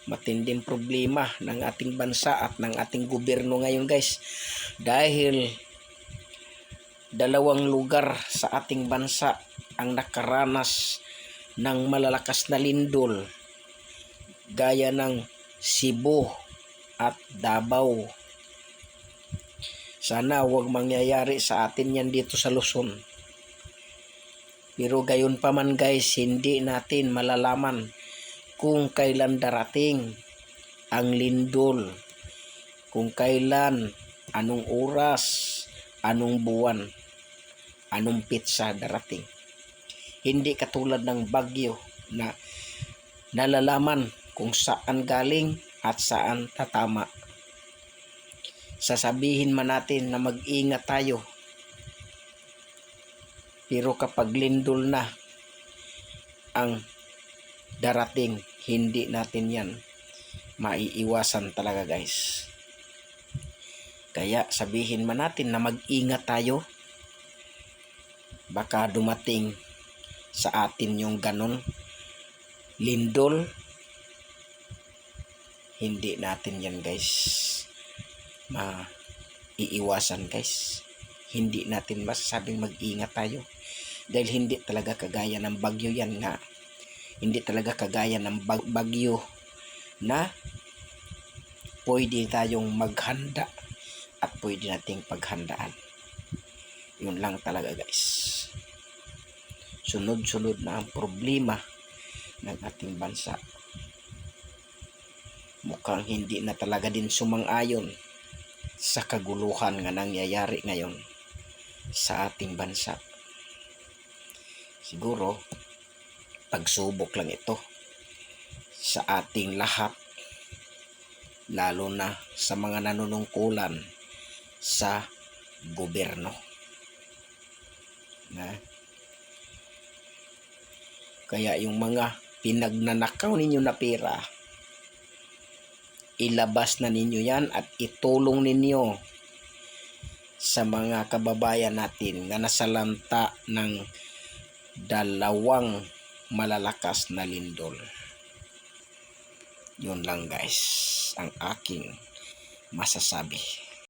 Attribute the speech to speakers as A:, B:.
A: matinding problema ng ating bansa at ng ating gobyerno ngayon guys, dahil dalawang lugar sa ating bansa ang nakaranas ng malalakas na lindol, gaya ng Cebu at Davao. Sana huwag mangyayari sa atin yan dito sa Luzon. Pero gayon pa man guys, hindi natin malalaman kung kailan darating ang lindol, kung kailan, anong oras, anong buwan, anong pitsa darating. Hindi katulad ng bagyo na nalalaman kung saan galing at saan tatama. Sasabihin man natin na mag-ingat tayo, pero kapag lindol na ang darating, hindi natin yan maiiwasan talaga guys. Kaya sabihin man natin na mag-ingat tayo, baka dumating sa atin yung ganon lindol. Hindi natin yan guys maiiwasan guys. Hindi natin masasabing mag-ingat tayo, dahil hindi talaga kagaya ng bagyo yan nga. Hindi talaga kagaya ng bagyo na pwede tayong maghanda at pwede nating paghandaan. Yun lang talaga guys. Sunod-sunod na ang problema ng ating bansa. Mukhang hindi na talaga din sumang-ayon sa kaguluhan nga nangyayari ngayon sa ating bansa. Siguro pagsubok lang ito sa ating lahat, lalo na sa mga nanunungkulan sa gobyerno. Kaya yung mga pinagnanakaw ninyo na pera, ilabas na ninyo yan at itulong ninyo sa mga kababayan natin na nasalanta ng dalawang malalakas na lindol. Yun lang guys ang aking masasabi.